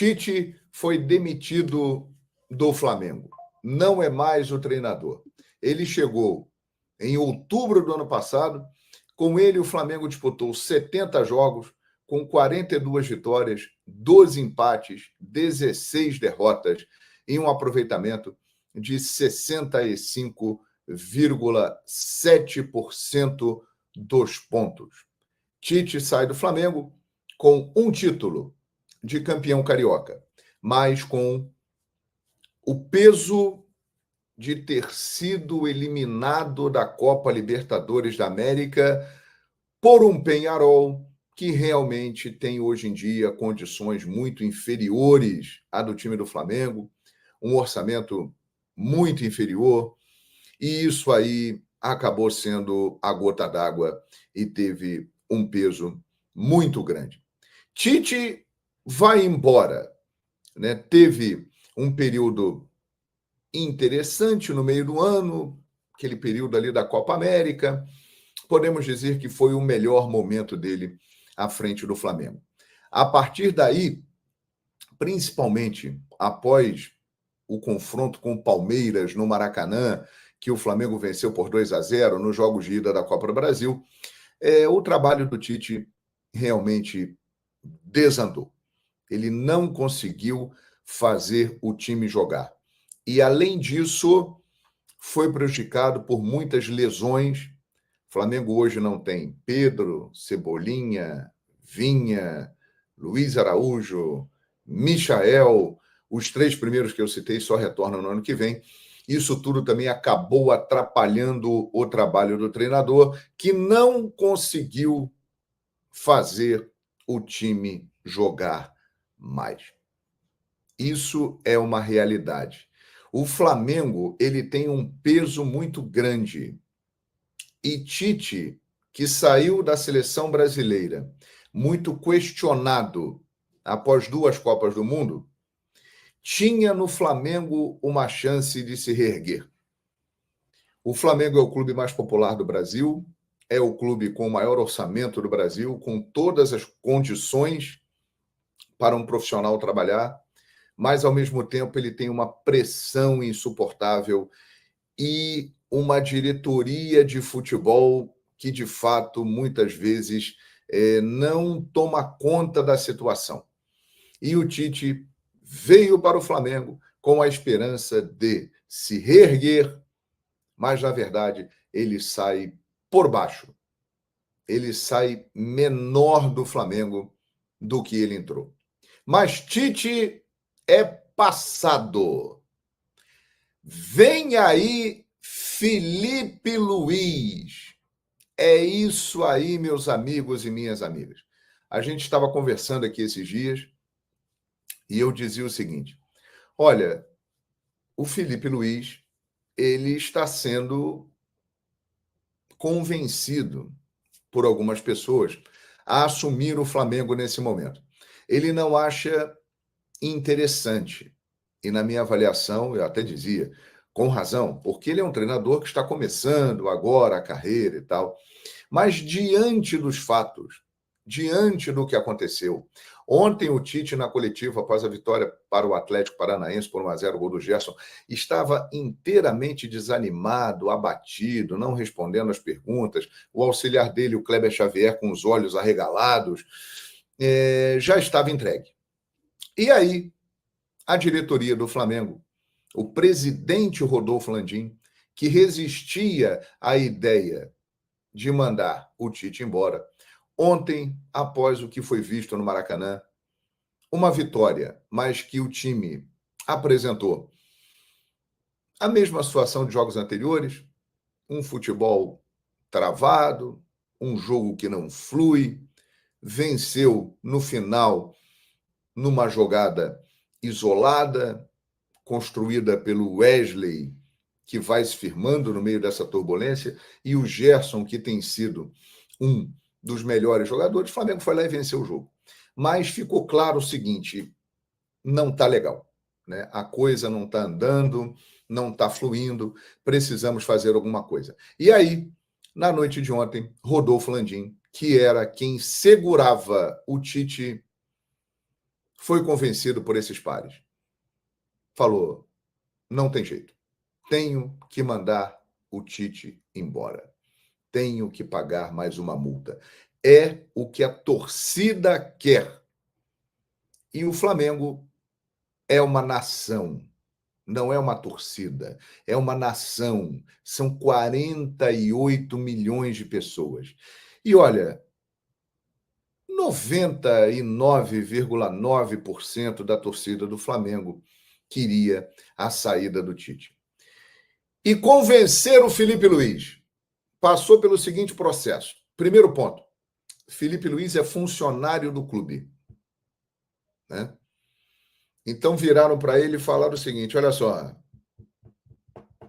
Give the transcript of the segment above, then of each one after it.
Tite foi demitido do Flamengo. Não é mais o treinador. Ele chegou em outubro do ano passado. Com ele, o Flamengo disputou 70 jogos, com 42 vitórias, 12 empates, 16 derrotas, em um aproveitamento de 65,7% dos pontos. Tite sai do Flamengo com um título de campeão carioca, mas com o peso de ter sido eliminado da Copa Libertadores da América por um Peñarol que realmente tem hoje em dia condições muito inferiores à do time do Flamengo, um orçamento muito inferior, e isso aí acabou sendo a gota d'água e teve um peso muito grande. Tite vai embora, né? Teve um período interessante no meio do ano, aquele período ali da Copa América. Podemos dizer que foi o melhor momento dele à frente do Flamengo. A partir daí, principalmente após o confronto com o Palmeiras no Maracanã, que o Flamengo venceu por 2-0 nos jogos de ida da Copa do Brasil, o trabalho do Tite realmente desandou. Ele não conseguiu fazer o time jogar. E, além disso, foi prejudicado por muitas lesões. O Flamengo hoje não tem Pedro, Cebolinha, Vinha, Luiz Araújo, Michael. Os 3 primeiros que eu citei só retornam no ano que vem. Isso tudo também acabou atrapalhando o trabalho do treinador, que não conseguiu fazer o time jogar mais. Isso é uma realidade. O Flamengo, ele tem um peso muito grande. E Tite, que saiu da seleção brasileira, muito questionado após 2 Copas do Mundo, tinha no Flamengo uma chance de se reerguer. O Flamengo é o clube mais popular do Brasil, é o clube com o maior orçamento do Brasil, com todas as condições para um profissional trabalhar, mas, ao mesmo tempo, ele tem uma pressão insuportável e uma diretoria de futebol que, de fato, muitas vezes não toma conta da situação. E o Tite veio para o Flamengo com a esperança de se reerguer, mas, na verdade, ele sai por baixo. Ele sai menor do Flamengo do que ele entrou. Mas Tite é passado. Vem aí Felipe Luiz. É isso aí, meus amigos e minhas amigas. A gente estava conversando aqui esses dias e eu dizia o seguinte: olha, o Felipe Luiz, ele está sendo convencido por algumas pessoas a assumir o Flamengo nesse momento. Ele não acha interessante. E, na minha avaliação, eu até dizia, com razão, porque ele é um treinador que está começando agora a carreira e tal. Mas, diante dos fatos, diante do que aconteceu, ontem o Tite, na coletiva após a vitória para o Atlético Paranaense por 1-0, gol do Gerson, estava inteiramente desanimado, abatido, não respondendo às perguntas. O auxiliar dele, o Kleber Xavier, com os olhos arregalados, já estava entregue. E aí, a diretoria do Flamengo, o presidente Rodolfo Landim, que resistia à ideia de mandar o Tite embora, ontem, após o que foi visto no Maracanã, uma vitória, mas que o time apresentou a mesma situação de jogos anteriores, um futebol travado, um jogo que não flui, venceu no final numa jogada isolada, construída pelo Wesley, que vai se firmando no meio dessa turbulência, e o Gerson, que tem sido um dos melhores jogadores. O Flamengo foi lá e venceu o jogo. Mas ficou claro o seguinte: não está legal, né? A coisa não está andando, não está fluindo, precisamos fazer alguma coisa. E aí, na noite de ontem, Rodolfo Landim, que era quem segurava o Tite, foi convencido por esses pares. Falou, não tem jeito. Tenho que mandar o Tite embora. Tenho que pagar mais uma multa. É o que a torcida quer. E o Flamengo é uma nação, não é uma torcida, é uma nação. São 48 milhões de pessoas. E olha, 99,9% da torcida do Flamengo queria a saída do Tite. E convencer o Felipe Luiz passou pelo seguinte processo. Primeiro ponto, Felipe Luiz é funcionário do clube, né? Então viraram para ele e falaram o seguinte, olha só,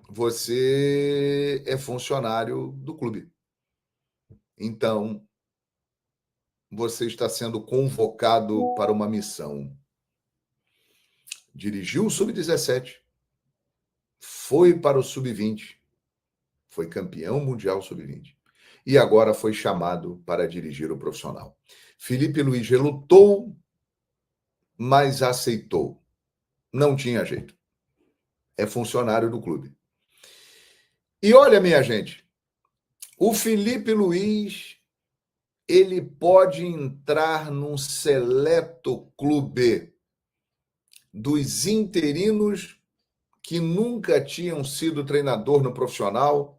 você é funcionário do clube. Então, você está sendo convocado para uma missão. Dirigiu o Sub-17, foi para o Sub-20, foi campeão mundial Sub-20 e agora foi chamado para dirigir o profissional. Felipe Luiz relutou, mas aceitou. Não tinha jeito. É funcionário do clube. E olha, minha gente, o Felipe Luiz, ele pode entrar num seleto clube dos interinos que nunca tinham sido treinador no profissional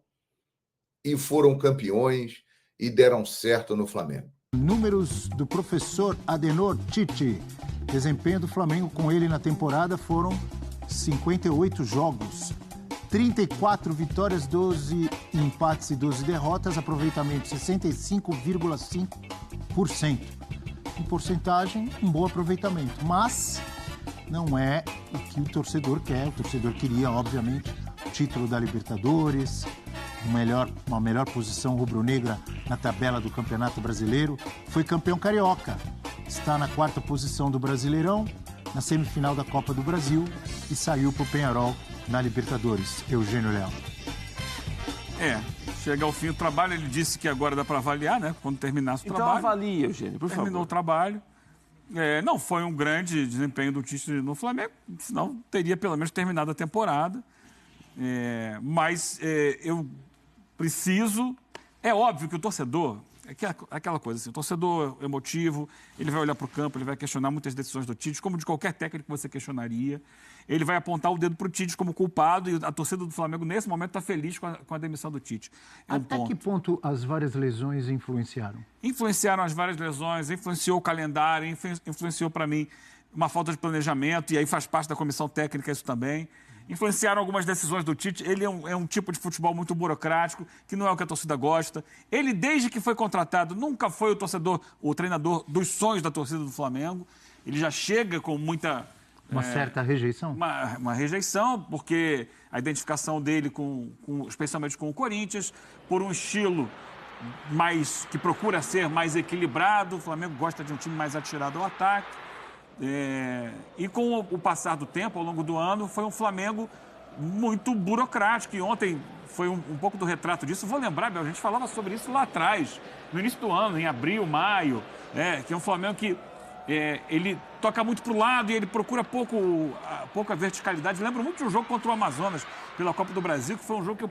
e foram campeões e deram certo no Flamengo. Números do professor Adenor Tite. Desempenho do Flamengo com ele na temporada foram 58 jogos, 34 vitórias, 12 empates e 12 derrotas, aproveitamento 65,5%. Em porcentagem, um bom aproveitamento, mas não é o que o torcedor quer. O torcedor queria, obviamente, o título da Libertadores, uma melhor posição rubro-negra na tabela do Campeonato Brasileiro. Foi campeão carioca, está na 4ª posição do Brasileirão, na semifinal da Copa do Brasil e saiu para o Peñarol na Libertadores. Eugênio Leão. Chega ao fim do trabalho, ele disse que agora dá para avaliar, né? Quando terminasse o trabalho. Então avalie, Eugênio, por favor. Terminou o trabalho. Não foi um grande desempenho do Tite no Flamengo, senão teria pelo menos terminado a temporada. Mas eu preciso... É óbvio que o torcedor... É aquela coisa assim, o torcedor emotivo, ele vai olhar para o campo, ele vai questionar muitas decisões do Tite, como de qualquer técnico que você questionaria. Ele vai apontar o dedo para o Tite como culpado e a torcida do Flamengo, nesse momento, está feliz com a demissão do Tite. Até que ponto as várias lesões influenciaram? Influenciaram as várias lesões, influenciou o calendário, influenciou para mim uma falta de planejamento, e aí faz parte da comissão técnica isso também. Influenciaram algumas decisões do Tite. Ele é um tipo de futebol muito burocrático, que não é o que a torcida gosta. Ele, desde que foi contratado, nunca foi o treinador dos sonhos da torcida do Flamengo. Ele já chega com muita... Uma certa rejeição? Uma rejeição, porque a identificação dele, especialmente com o Corinthians, por um estilo que procura ser mais equilibrado. O Flamengo gosta de um time mais atirado ao ataque. E com o passar do tempo, ao longo do ano, foi um Flamengo muito burocrático. E ontem foi um pouco do retrato disso. Vou lembrar, Bel, a gente falava sobre isso lá atrás, no início do ano, em abril, maio, que é um Flamengo que ele toca muito para o lado e ele procura pouca verticalidade. Lembro muito de um jogo contra o Amazonas pela Copa do Brasil, que foi um jogo que eu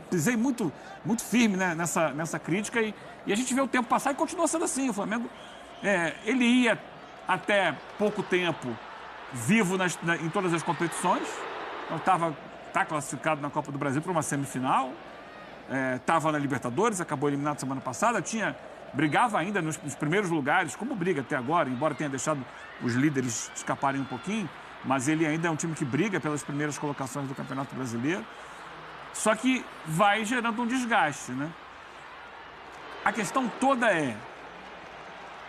pisei muito, muito firme, né, nessa crítica. E a gente vê o tempo passar e continua sendo assim. O Flamengo, ele ia até pouco tempo vivo em todas as competições. Está classificado na Copa do Brasil para uma semifinal. Estava na Libertadores, acabou eliminado semana passada. Brigava ainda nos primeiros lugares, como briga até agora, embora tenha deixado os líderes escaparem um pouquinho, mas ele ainda é um time que briga pelas primeiras colocações do Campeonato Brasileiro. Só que vai gerando um desgaste, né? A questão toda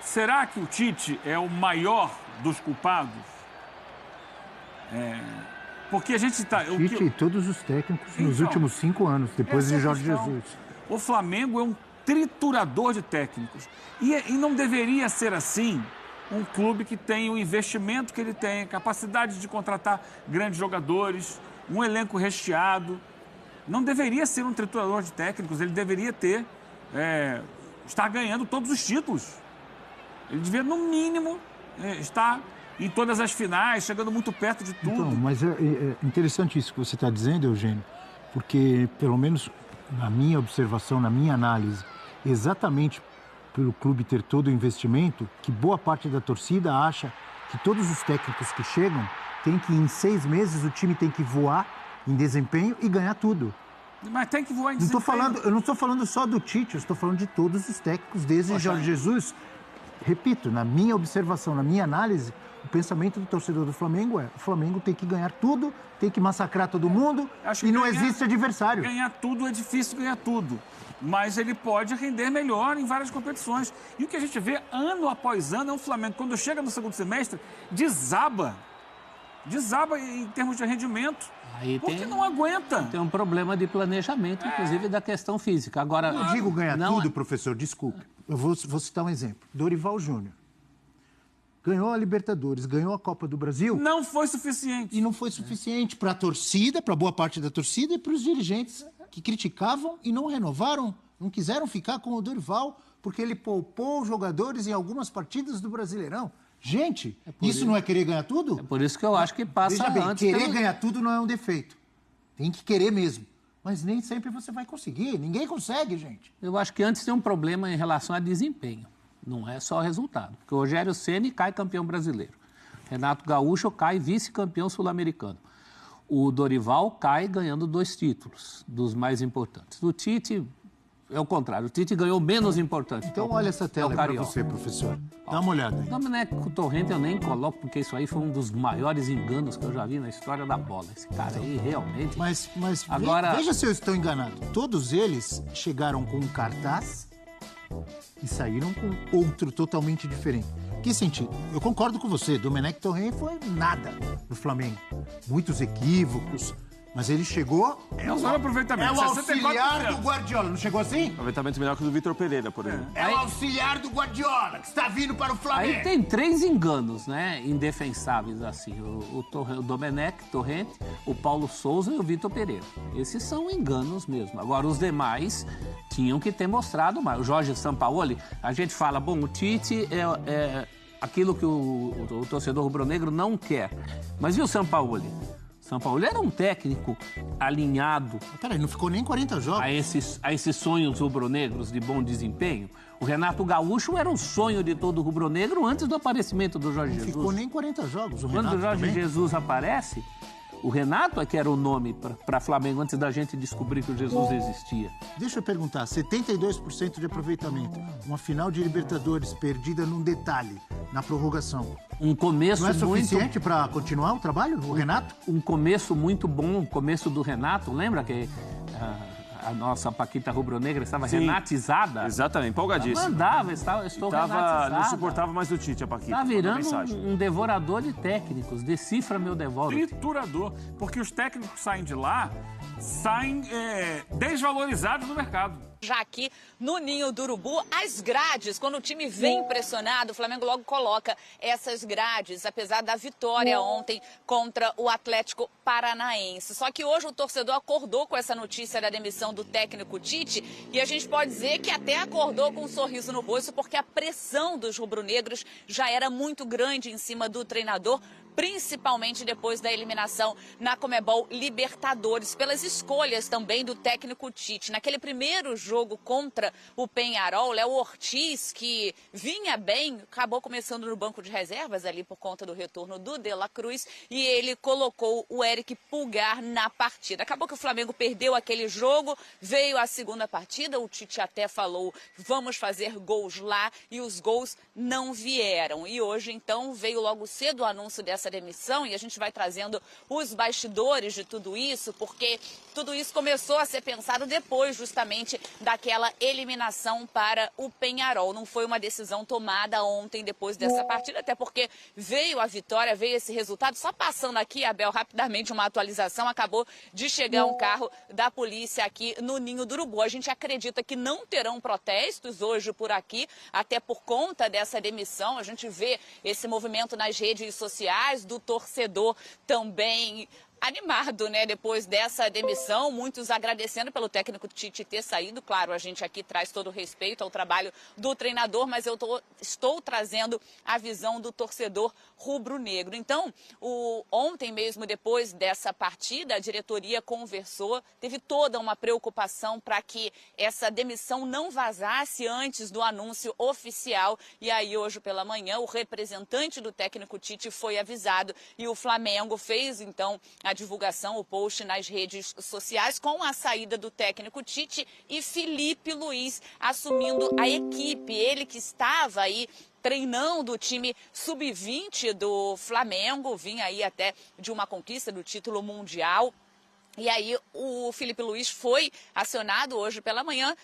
será que o Tite é o maior dos culpados? Porque a gente está... Tite e todos os técnicos nos últimos 5 anos, depois de Jorge Jesus. O Flamengo é um triturador de técnicos. E não deveria ser assim um clube que tem o investimento que ele tem, capacidade de contratar grandes jogadores, um elenco recheado. Não deveria ser um triturador de técnicos, ele deveria estar ganhando todos os títulos. Ele devia, no mínimo, está em todas as finais, chegando muito perto de tudo. Então, mas é interessante isso que você está dizendo, Eugênio, porque, pelo menos na minha observação, na minha análise, exatamente pelo clube ter todo o investimento, que boa parte da torcida acha que todos os técnicos que chegam têm que, em 6 meses, o time tem que voar em desempenho e ganhar tudo. Mas tem que voar em Eu desempenho. não estou falando só do Tite, eu estou falando de todos os técnicos, desde Jorge Jesus. Repito, na minha observação, na minha análise, o pensamento do torcedor do Flamengo é: o Flamengo tem que ganhar tudo, tem que massacrar todo mundo e não existe adversário. Ganhar tudo é difícil ganhar tudo, mas ele pode render melhor em várias competições. E o que a gente vê ano após ano é um Flamengo, quando chega no segundo semestre, desaba em termos de rendimento. Aí porque não aguenta. Tem um problema de planejamento, inclusive da questão física. Agora, Eu digo ganhar tudo, professor, desculpe. Eu vou citar um exemplo. Dorival Júnior. Ganhou a Libertadores, ganhou a Copa do Brasil. Não foi suficiente. E não foi suficiente para a torcida, para boa parte da torcida e para os dirigentes que criticavam e não renovaram, não quiseram ficar com o Dorival, porque ele poupou jogadores em algumas partidas do Brasileirão. Gente, isso não é querer ganhar tudo? É por isso que eu acho que passa Veja bem, antes... querer ganhar tudo não é um defeito. Tem que querer mesmo. Mas nem sempre você vai conseguir. Ninguém consegue, gente. Eu acho que antes tem um problema em relação a desempenho. Não é só resultado. Porque o Rogério Ceni cai campeão brasileiro. Renato Gaúcho cai vice-campeão sul-americano. O Dorival cai ganhando 2 títulos, dos mais importantes. O Tite é o contrário. O Tite ganhou menos importante. Então olha essa tela para você, professor. Dá uma olhada aí. Domenico Torrente eu nem coloco, porque isso aí foi um dos maiores enganos que eu já vi na história da bola. Esse cara aí realmente... Mas agora... veja se eu estou enganado. Todos eles chegaram com um cartaz e saíram com outro totalmente diferente. Que sentido? Eu concordo com você. Domenech Torrent foi nada no Flamengo. Muitos equívocos. Mas ele chegou... Não só no aproveitamento. É o auxiliar 64%. do Guardiola. Não chegou assim? Aproveitamento melhor que o do Vitor Pereira, por exemplo. É o auxiliar do Guardiola, que está vindo para o Flamengo. Aí tem 3 enganos, né, indefensáveis, assim. O Domenech Torrent, o Paulo Souza e o Vitor Pereira. Esses são enganos mesmo. Agora, os demais tinham que ter mostrado mais. O Jorge Sampaoli, a gente fala, bom, o Tite é aquilo que o torcedor rubro-negro não quer. Mas e o Sampaoli? Sampaoli era um técnico alinhado... Peraí, não ficou nem 40 jogos. A esses sonhos rubro-negros de bom desempenho. O Renato Gaúcho era um sonho de todo rubro-negro antes do aparecimento do Jorge Jesus. Ficou nem 40 jogos. Quando o Jorge Jesus aparece, o Renato é que era o nome para Flamengo antes da gente descobrir que o Jesus existia. Deixa eu perguntar, 72% de aproveitamento. Uma final de Libertadores perdida num detalhe, na prorrogação. Um começo Não é muito... suficiente para continuar o trabalho, o Renato? Um começo muito bom, o começo do Renato. Lembra que a nossa Paquita rubro-negra estava renatizada? Exatamente, empolgadíssimo. Mandava, estou renatizada. Não suportava mais o Tite, a Paquita. Está virando um devorador de técnicos. Decifra meu devoro. Triturador. Porque os técnicos que saem de lá, saem desvalorizados no mercado. Já aqui no Ninho do Urubu, as grades, quando o time vem pressionado, o Flamengo logo coloca essas grades, apesar da vitória ontem contra o Atlético Paranaense. Só que hoje o torcedor acordou com essa notícia da demissão do técnico Tite e a gente pode dizer que até acordou com um sorriso no rosto, porque a pressão dos rubro-negros já era muito grande em cima do treinador, principalmente depois da eliminação na Conmebol Libertadores, pelas escolhas também do técnico Tite. Naquele primeiro jogo contra o Peñarol, Léo Ortiz, que vinha bem, acabou começando no banco de reservas ali por conta do retorno do De La Cruz, e ele colocou o Eric Pulgar na partida. Acabou que o Flamengo perdeu aquele jogo, veio a segunda partida, o Tite até falou, vamos fazer gols lá, e os gols não vieram. E hoje, então, veio logo cedo o anúncio dessa demissão, e a gente vai trazendo os bastidores de tudo isso, porque tudo isso começou a ser pensado depois, justamente, daquela eliminação para o Peñarol. Não foi uma decisão tomada ontem, depois dessa partida, até porque veio a vitória, veio esse resultado. Só passando aqui, Abel, rapidamente uma atualização, acabou de chegar um carro da polícia aqui no Ninho do Urubu. A gente acredita que não terão protestos hoje por aqui, até por conta dessa demissão. A gente vê esse movimento nas redes sociais, do torcedor também animado, né, depois dessa demissão, muitos agradecendo pelo técnico Tite ter saído. Claro, a gente aqui traz todo o respeito ao trabalho do treinador, mas eu estou trazendo a visão do torcedor rubro-negro. Então, ontem mesmo, depois dessa partida, a diretoria conversou, teve toda uma preocupação para que essa demissão não vazasse antes do anúncio oficial. E aí, hoje pela manhã, o representante do técnico Tite foi avisado e o Flamengo fez, então, a divulgação, o post nas redes sociais com a saída do técnico Tite e Felipe Luiz assumindo a equipe. Ele que estava aí treinando o time sub-20 do Flamengo, vinha aí até de uma conquista do título mundial. E aí o Felipe Luiz foi acionado hoje pela manhã,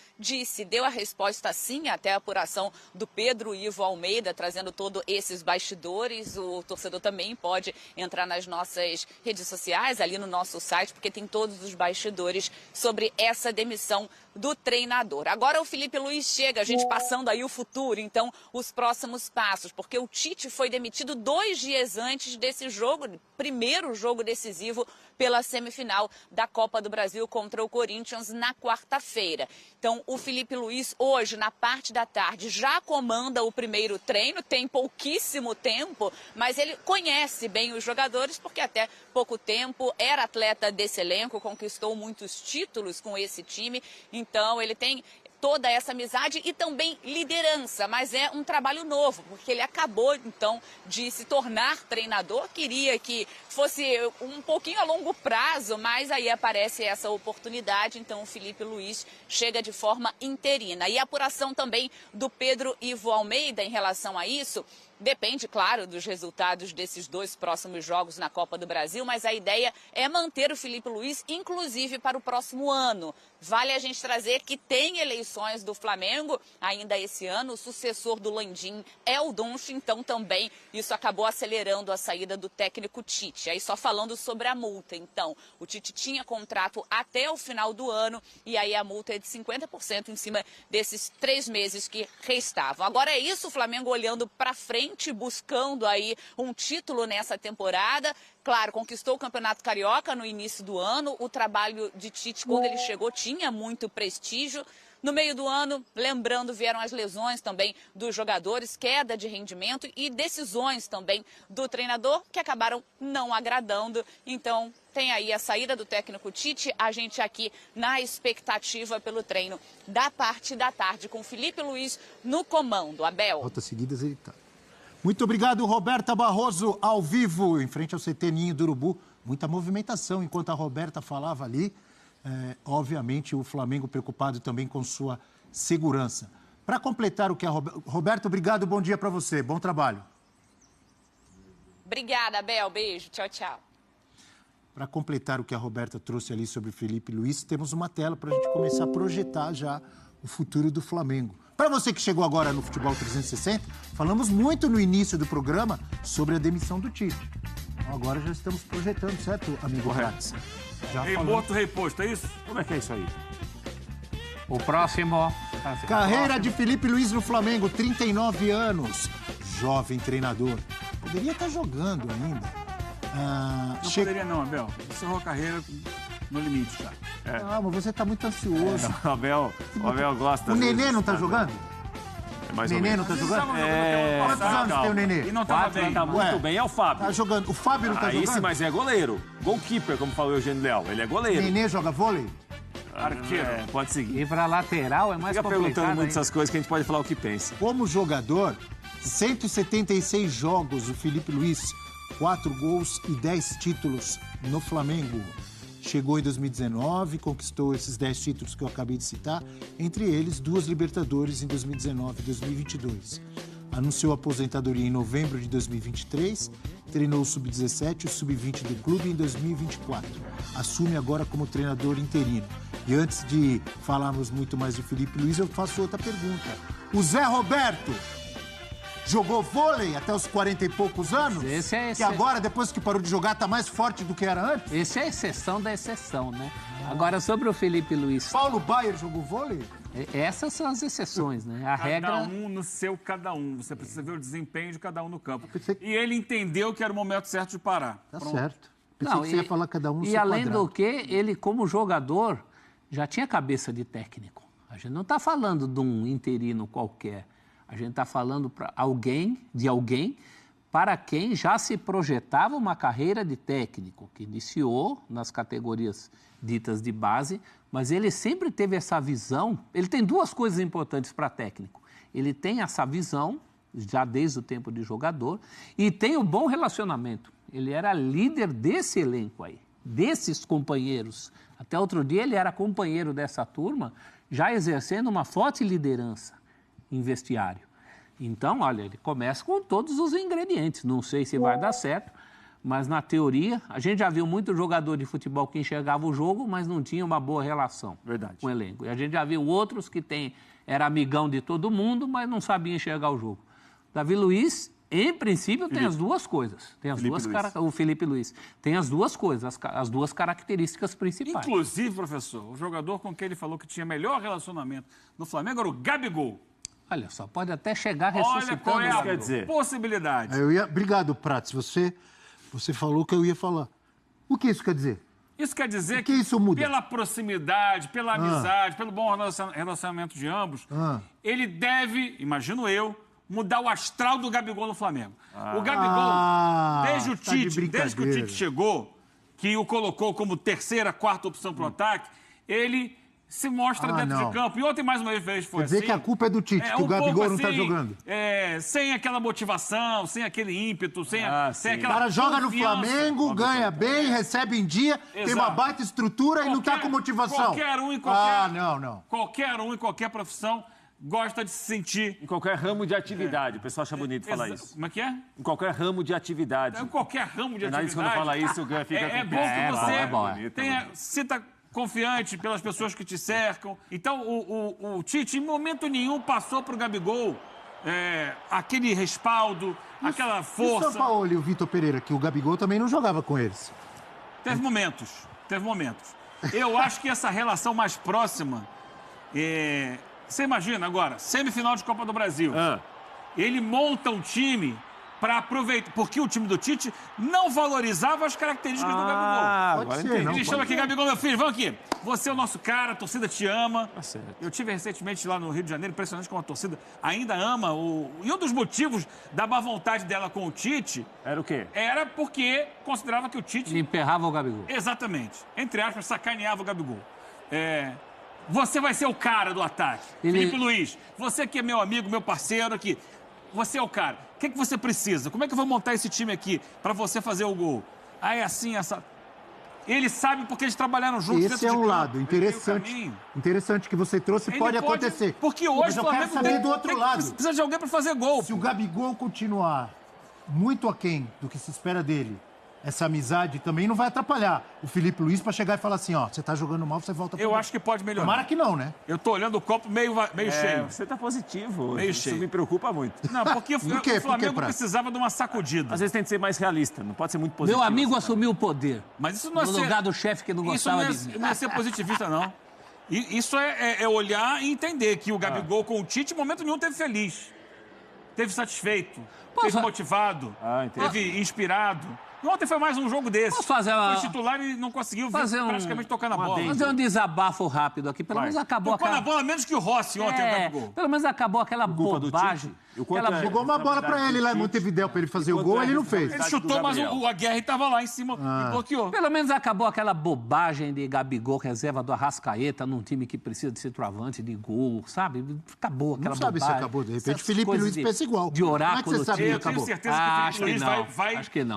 deu a resposta sim, até a apuração do Pedro Ivo Almeida, trazendo todos esses bastidores. O torcedor também pode entrar nas nossas redes sociais, ali no nosso site, porque tem todos os bastidores sobre essa demissão do treinador. Agora o Felipe Luiz chega, a gente passando aí o futuro, então os próximos passos, porque o Tite foi demitido 2 dias antes desse jogo, primeiro jogo decisivo pela semifinal da Copa do Brasil contra o Corinthians na quarta-feira. Então o Felipe Luiz hoje, na parte da tarde, já comanda o primeiro treino, tem pouquíssimo tempo, mas ele conhece bem os jogadores, porque até pouco tempo era atleta desse elenco, conquistou muitos títulos com esse time. Então, ele tem toda essa amizade e também liderança, mas é um trabalho novo, porque ele acabou, então, de se tornar treinador, queria que fosse um pouquinho a longo prazo, mas aí aparece essa oportunidade, então o Felipe Luiz chega de forma interina. E a apuração também do Pedro Ivo Almeida em relação a isso, depende, claro, dos resultados desses 2 próximos jogos na Copa do Brasil, mas a ideia é manter o Felipe Luiz, inclusive para o próximo ano. Vale a gente trazer que tem eleições do Flamengo ainda esse ano, o sucessor do Landim é o Doncho, então também isso acabou acelerando a saída do técnico Tite. Aí só falando sobre a multa, então, o Tite tinha contrato até o final do ano e aí a multa é de 50% em cima desses 3 meses que restavam. Agora é isso, o Flamengo olhando para frente, buscando aí um título nessa temporada. Claro, conquistou o Campeonato Carioca no início do ano. O trabalho de Tite, quando ele chegou, tinha muito prestígio. No meio do ano, lembrando, vieram as lesões também dos jogadores, queda de rendimento e decisões também do treinador que acabaram não agradando. Então, tem aí a saída do técnico Tite, a gente aqui na expectativa pelo treino da parte da tarde, com Felipe Luiz no comando. Abel. Voltas seguidas ele tá. Muito obrigado, Roberta Barroso, ao vivo, em frente ao CT Ninho do Urubu. Muita movimentação enquanto a Roberta falava ali. Obviamente, o Flamengo preocupado também com sua segurança. Para completar o que a Roberta, obrigado, bom dia para você, bom trabalho. Obrigada, Abel, beijo, tchau, tchau. Para completar o que a Roberta trouxe ali sobre o Felipe Luiz, temos uma tela para a gente começar a projetar já o futuro do Flamengo. Para você que chegou agora no Futebol 360, falamos muito no início do programa sobre a demissão do Tite. Então agora já estamos projetando, certo, amigo Ratz? Rei morto, rei posto, é isso? Como é que é isso aí? O próximo... Carreira de Felipe Luiz no Flamengo, 39 anos. Jovem treinador. Poderia estar jogando ainda. Não poderia não, Abel. Encerrou a carreira no limite já. Ah, mas você está muito ansioso. O Abel gosta. O Nenê vezes, não está sabe? jogando? Mais O ou Nenê menos. não está jogando? Quantos Quantos anos tem o Nenê? E não estava 4 bem. tá muito Ué. bem, é o Fábio. Tá jogando. O Fábio não está Aí jogando? sim, mas é goleiro. Goalkeeper, como falou o Eugênio Leal. Ele é goleiro. Nenê joga vôlei? Arqueiro. Pode seguir. E para lateral é mais Fica complicado. perguntando muito hein? essas coisas que a gente pode falar o que pensa. Como jogador, 176 jogos, o Felipe Luiz, 4 gols e 10 títulos no Flamengo. Chegou em 2019, conquistou esses 10 títulos que eu acabei de citar, entre eles 2 Libertadores em 2019 e 2022. Anunciou a aposentadoria em novembro de 2023, treinou o Sub-17 e o Sub-20 do clube em 2024. Assume agora como treinador interino. E antes de falarmos muito mais de Felipe Luiz, eu faço outra pergunta. O Zé Roberto jogou vôlei até os 40 e poucos anos? Que agora, depois que parou de jogar, está mais forte do que era antes? Esse é a exceção da exceção, né? Agora, sobre o Felipe Luiz... Paulo Baier jogou vôlei? Essas são as exceções, né? A Cada regra... um no seu cada um. Você precisa ver o desempenho de cada um no campo. pensei que- E ele entendeu que era o momento certo de parar. Tá Pronto. certo. Pensei que você ia falar cada um no E seu além quadrado. do que, ele como jogador já tinha cabeça de técnico. A gente não está falando de um interino qualquer. A gente está falando de alguém para quem já se projetava uma carreira de técnico, que iniciou nas categorias ditas de base, mas ele sempre teve essa visão. Ele tem duas coisas importantes para técnico. Ele tem essa visão, já desde o tempo de jogador, e tem um bom relacionamento. Ele era líder desse elenco aí, desses companheiros. Até outro dia ele era companheiro dessa turma, já exercendo uma forte liderança em vestiário. Então, olha, ele começa com todos os ingredientes. Não sei se vai dar certo, mas na teoria, a gente já viu muito jogador de futebol que enxergava o jogo, mas não tinha uma boa relação com o elenco. E a gente já viu outros que era amigão de todo mundo, mas não sabia enxergar o jogo. Davi Luiz, em princípio, tem as duas coisas. O Felipe Luiz. Tem as duas coisas, as duas características principais. Inclusive, professor, o jogador com quem ele falou que tinha melhor relacionamento no Flamengo era o Gabigol. Olha só, pode até chegar Olha ressuscitando. qual é a quer dizer. possibilidade. Obrigado, Prats. Você falou que eu ia falar. O que isso quer dizer? Isso quer dizer que isso muda? Pela proximidade, pela amizade, pelo bom relacionamento de ambos, ele deve, imagino eu, mudar o astral do Gabigol no Flamengo. O Gabigol, desde que o Tite chegou, que o colocou como terceira, quarta opção para o ataque, ele se mostra dentro de campo. E ontem, mais uma vez, foi assim. Quer dizer que a culpa é do Tite, que o Gabigol não está jogando. Sem aquela motivação, sem aquele ímpeto, sem aquela O cara joga no confiança. Flamengo, ganha bem, recebe em dia, tem uma baita estrutura e não está com motivação. Qualquer um em qualquer... não. Qualquer um em qualquer profissão gosta de se sentir... Em qualquer ramo de atividade. O pessoal acha bonito falar isso. Como é que é? Em qualquer ramo de atividade. Em qualquer ramo de atividade. Quando fala isso, o Gun fica É com bom que você bonito. sinta confiante pelas pessoas que te cercam. Então, o Tite, em momento nenhum, passou para o Gabigol aquele respaldo, aquela E o força. São Paulo e o Vitor Pereira, que o Gabigol também não jogava com eles. Teve momentos. Eu acho que essa relação mais próxima... Você imagina agora, semifinal de Copa do Brasil. Ele monta um time para aproveitar, porque o time do Tite não valorizava as características do Gabigol. Pode ser, não. Ele chama aqui, Gabigol, meu filho, vamos aqui. Você é o nosso cara, a torcida te ama. Tá certo. Eu tive recentemente lá no Rio de Janeiro, impressionante como a torcida ainda ama. E um dos motivos da má vontade dela com o Tite... Era o quê? Era porque considerava que o Tite... Ele emperrava o Gabigol. Exatamente. Entre aspas, sacaneava o Gabigol. Você vai ser o cara do ataque. Felipe Luiz, você que é meu amigo, meu parceiro aqui, você é o cara. O que você precisa? Como é que eu vou montar esse time aqui para você fazer o gol? É assim, essa... Ele sabe porque eles trabalharam juntos. Esse é um lado interessante. Interessante que você trouxe, pode acontecer. Porque hoje mas eu quero saber do outro lado. Precisa de alguém para fazer gol. Se o Gabigol continuar muito aquém do que se espera dele, essa amizade também não vai atrapalhar o Felipe Luiz para chegar e falar assim, você tá jogando mal, você volta pro Eu acho que pode melhorar. Tomara que não, né? Eu tô olhando o copo meio cheio. Você tá positivo. Meio Isso cheio. me preocupa muito. Não, porque o Flamengo precisava de uma sacudida. Às vezes tem que ser mais realista, não pode ser muito positivo. Meu amigo assumiu o poder. Mas isso não é no lugar do chefe que não gostava de mim. Não é ser positivista, não. Isso é olhar e entender que o Gabigol com o Tite, em momento nenhum, teve feliz. Teve satisfeito. Teve motivado. Teve inspirado. Ontem foi mais um jogo desse. Posso fazer Foi titular e não conseguiu praticamente tocar na bola. Fazer um desabafo rápido aqui. Pelo menos acabou Tocou na bola menos que o Rossi ontem, o Gabigol. Pelo menos acabou aquela bobagem. Jogou uma bola pra ele lá em Montevidéu pra ele fazer o gol, ele não fez. Ele chutou, mas o Aguirre estava lá em cima e bloqueou. Pelo menos acabou aquela bobagem de Gabigol, reserva do Arrascaeta, num time que precisa de centroavante, de gol, sabe? Acabou aquela bobagem. Não sabe se acabou, de repente Felipe Luiz pensa igual. De oráculo. Como é que você sabe que acabou? Eu tenho certeza que o Felipe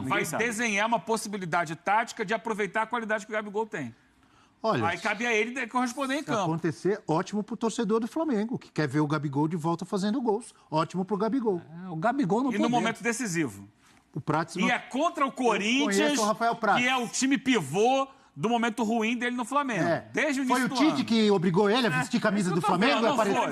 Luiz vai desenhar uma possibilidade tática de aproveitar a qualidade que o Gabigol tem. Olha, aí cabe a ele corresponder em campo. Se acontecer, ótimo pro torcedor do Flamengo, que quer ver o Gabigol de volta fazendo gols. Ótimo pro Gabigol. O Gabigol no poder. E no momento decisivo. O Prats é contra o Corinthians, o Rafael Prats, que é o time pivô do momento ruim dele no Flamengo. Desde o início do ano. Foi o Tite que obrigou ele a vestir camisa do Flamengo?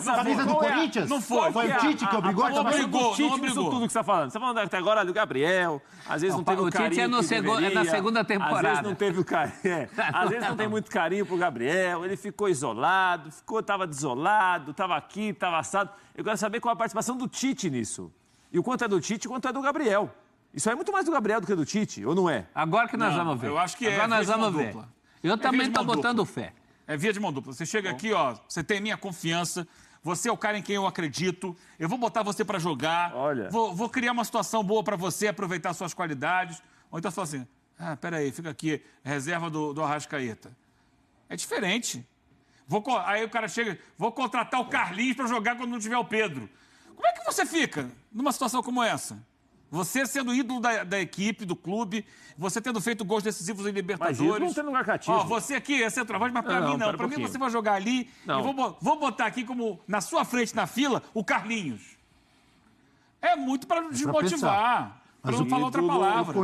Camisa do Corinthians? Não foi. Foi o Tite que obrigou também? O Tite, isso tudo que você está falando. Você está falando até agora do Gabriel, às vezes não teve o carinho. O Tite é na segunda temporada. Às vezes não teve o carinho. Às vezes não tem muito carinho pro Gabriel, ele ficou isolado, estava desolado, estava aqui, estava assado. Eu quero saber qual a participação do Tite nisso. E o quanto é do Tite e o quanto é do Gabriel. Isso aí é muito mais do Gabriel do que do Tite, ou não é? Agora que nós Não, vamos ver. eu acho que Agora é nós via de vamos mão ver. dupla. Eu também via de tô mão botando dupla. fé. É via de mão dupla. Você chega aqui, ó, você tem minha confiança, você é o cara em quem eu acredito, eu vou botar você pra jogar, Olha. vou criar uma situação boa pra você, aproveitar suas qualidades. Ou então você fala assim, peraí, fica aqui, reserva do Arrascaeta. É diferente. Aí o cara chega, vou contratar o Carlinhos pra jogar quando não tiver o Pedro. Como é que você fica numa situação como essa? Você sendo ídolo da equipe, do clube, você tendo feito gols decisivos em Libertadores. Mas isso não tem lugar cativo. Ó, você aqui é centroavante, mas pra mim não. pera Pra um mim pouquinho. você vai jogar ali Não. e vou botar aqui como na sua frente na fila o Carlinhos. É muito pra desmotivar. Pra não falar outra palavra.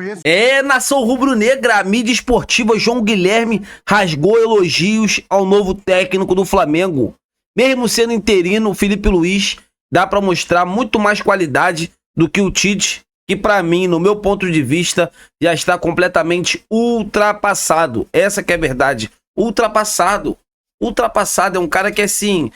Nação rubro-negra, a mídia esportiva João Guilherme rasgou elogios ao novo técnico do Flamengo. Mesmo sendo interino, o Felipe Luiz dá pra mostrar muito mais qualidade do que o Tite, que pra mim, no meu ponto de vista, já está completamente ultrapassado. Essa que é a verdade. Ultrapassado. Ultrapassado. É um cara que, assim,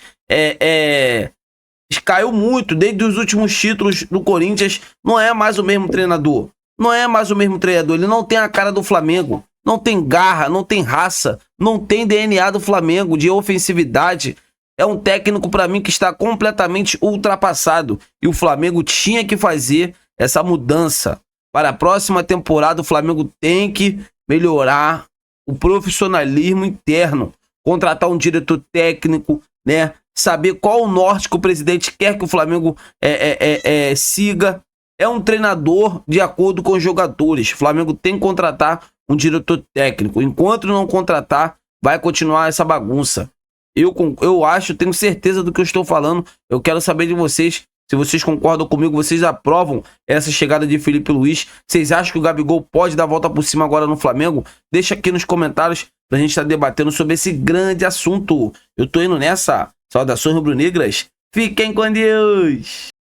caiu muito desde os últimos títulos do Corinthians. Não é mais o mesmo treinador. Não é mais o mesmo treinador. Ele não tem a cara do Flamengo. Não tem garra, não tem raça. Não tem DNA do Flamengo, de ofensividade. É um técnico, pra mim, que está completamente ultrapassado. E o Flamengo tinha que fazer essa mudança. Para a próxima temporada, o Flamengo tem que melhorar o profissionalismo interno. Contratar um diretor técnico, né? Saber qual o norte que o presidente quer que o Flamengo siga. É um treinador de acordo com os jogadores. O Flamengo tem que contratar um diretor técnico. Enquanto não contratar, vai continuar essa bagunça. Eu acho, tenho certeza do que eu estou falando. Eu quero saber de vocês, se vocês concordam comigo, vocês aprovam essa chegada de Felipe Luiz. Vocês acham que o Gabigol pode dar a volta por cima agora no Flamengo? Deixa aqui nos comentários pra gente estar debatendo sobre esse grande assunto. Eu tô indo nessa. Saudações rubro-negras. Fiquem com Deus!